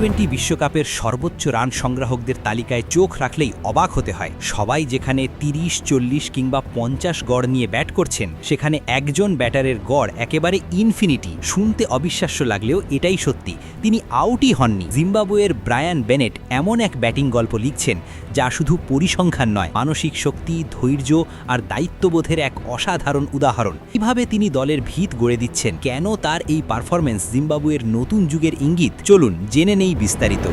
টি-20 বিশ্বকাপের সর্বোচ্চ রান সংগ্রাহকদের তালিকায় চোখ রাখলেই অবাক হতে হয়। সবাই যেখানে 30, 40 কিংবা 50 গড় নিয়ে ব্যাট করছেন, সেখানে একজন ব্যাটারের গড় একেবারে ইনফিনিটি। শুনতে অবিশ্বাস্য লাগলেও এটাই সত্যি, তিনি আউটই হননি। জিম্বাবুয়ের ব্রায়ান বেনেট এমন এক ব্যাটিং গল্প লিখছেন যা শুধু পরিসংখ্যান নয়, মানসিক শক্তি, ধৈর্য আর দায়িত্ববোধের এক অসাধারণ উদাহরণ। কিভাবে তিনি দলের ভিত গড়ে দিচ্ছেন, কেন তার এই পারফরম্যান্স জিম্বাবুয়ের নতুন যুগের ইঙ্গিত, চলুন জেনে নেই বিস্তারিত।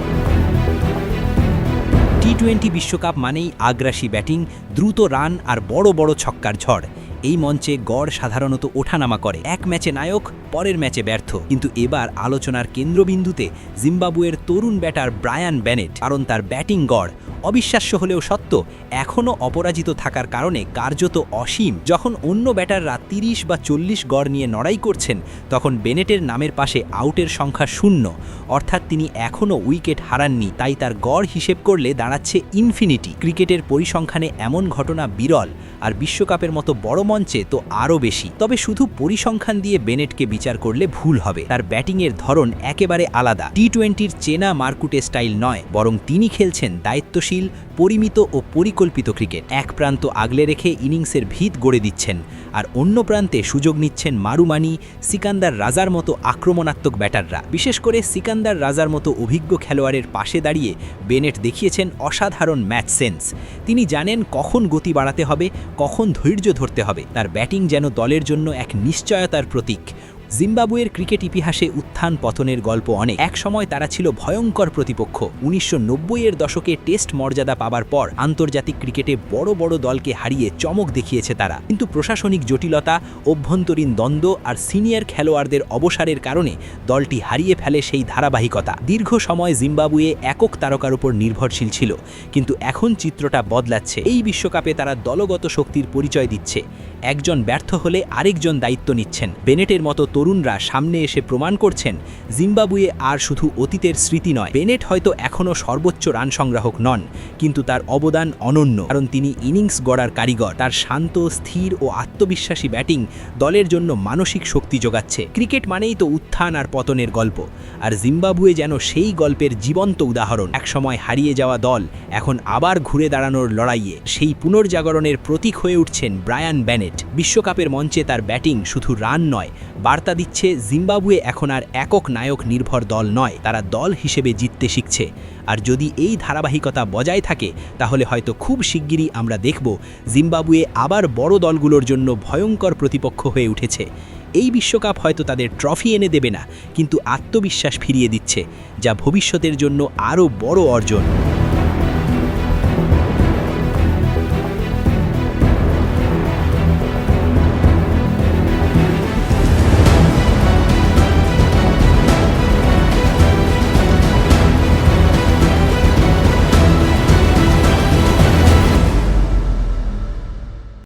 টি-20 বিশ্বকাপ মানেই আগ্রাসী ব্যাটিং, দ্রুত রান আর বড় বড় ছক্কার ঝড়। এই মঞ্চে গড় সাধারণত ওঠানামা করে, এক ম্যাচে নায়ক, পরের ম্যাচে ব্যর্থ। কিন্তু এবার আলোচনার কেন্দ্রবিন্দুতে জিম্বাবুয়ের তরুণ ব্যাটার ব্রায়ান বেনেট, কারণ তার ব্যাটিং গড় অবিশ্বাস্য হলেও সত্য, এখনও অপরাজিত থাকার কারণে কার্যত অসীম। যখন অন্য ব্যাটাররা 30 বা 40 গড় নিয়ে লড়াই করছেন, তখন বেনেটের নামের পাশে আউটের সংখ্যা 0, অর্থাৎ তিনি এখনও উইকেট হারাননি। তাই তার গড় হিসেব করলে দাঁড়াচ্ছে ইনফিনিটি। ক্রিকেটের পরিসংখ্যানে এমন ঘটনা বিরল, আর বিশ্বকাপের মতো বড় মঞ্চে তো আরও বেশি। তবে শুধু পরিসংখ্যান দিয়ে বেনেটকে বিচার করলে ভুল হবে। তার ব্যাটিংয়ের ধরন একেবারে আলাদা। টি-20-র চেনা মার্কুটে স্টাইল নয়, বরং তিনি খেলছেন দায়িত্বশীল, পরিমিত ও পরিকল্পিত ক্রিকেট। এক প্রান্ত আগলে রেখে ইনিংসের ভিত গড়ে দিচ্ছেন, আর অন্য প্রান্তে সুযোগ নিচ্ছেন মারুমানি, সিকান্দার রাজার মতো আক্রমণাত্মক ব্যাটাররা। বিশেষ করে সিকান্দার রাজার মতো অভিজ্ঞ খেলোয়াড়ের পাশে দাঁড়িয়ে বেনেট দেখিয়েছেন অসাধারণ ম্যাচ সেন্স। তিনি জানেন কখন গতি বাড়াতে হবে, কখন ধৈর্য ধরতে হবে। তার ব্যাটিং যেন দলের জন্য এক নিশ্চয়তার প্রতীক। জিম্বাবুয়ের ক্রিকেট ইতিহাসে উত্থান পতনের গল্প অনেক। এক সময় তারা ছিল ভয়ঙ্কর প্রতিপক্ষ। 1990-এর দশকে টেস্ট মর্যাদা পাবার পর আন্তর্জাতিক ক্রিকেটে বড় বড় দলকে হারিয়ে চমক দেখিয়েছে তারা। কিন্তু প্রশাসনিক জটিলতা, অভ্যন্তরীণ দ্বন্দ্ব আর সিনিয়র খেলোয়াড়দের অবসরের কারণে দলটি হারিয়ে ফেলে সেই ধারাবাহিকতা। দীর্ঘ সময় জিম্বাবুয়ে একক তারকার উপর নির্ভরশীল ছিল, কিন্তু এখন চিত্রটা বদলাচ্ছে। এই বিশ্বকাপে তারা দলগত শক্তির পরিচয় দিচ্ছে। একজন ব্যর্থ হলে আরেকজন দায়িত্ব নিচ্ছেন। বেনেটের মতো তরুণরা সামনে এসে প্রমাণ করছেন জিম্বাবুয়ে আর শুধু অতীতের স্মৃতি নয়। বেনেট হয়তো এখনও সর্বোচ্চ রান সংগ্রাহক নন, কিন্তু তার অবদান অনন্য, কারণ তিনি ইনিংস গড়ার কারিগর। তার শান্ত, স্থির ও আত্মবিশ্বাসী ব্যাটিং দলের জন্য মানসিক শক্তি যোগাচ্ছে। ক্রিকেট মানেই তো উত্থান আর পতনের গল্প, আর জিম্বাবুয়ে যেন সেই গল্পের জীবন্ত উদাহরণ। একসময় হারিয়ে যাওয়া দল এখন আবার ঘুরে দাঁড়ানোর লড়াইয়ে। সেই পুনর্জাগরণের প্রতীক হয়ে উঠছেন ব্রায়ান বেনেট। বিশ্বকাপের মঞ্চে তার ব্যাটিং শুধু রান নয়, বার্তা দিচ্ছে জিম্বাবুয়ে এখন আর একক নায়ক নির্ভর দল নয়, তারা দল হিসেবে জিততে শিখছে। আর যদি এই ধারাবাহিকতা বজায় থাকে, তাহলে হয়তো খুব শিগগিরই আমরা দেখব জিম্বাবুয়ে আবার বড় দলগুলোর জন্য ভয়ঙ্কর প্রতিপক্ষ হয়ে উঠেছে। এই বিশ্বকাপ হয়তো তাদের ট্রফি এনে দেবে না, কিন্তু আত্মবিশ্বাস ফিরিয়ে দিচ্ছে, যা ভবিষ্যতের জন্য আরও বড় অর্জন।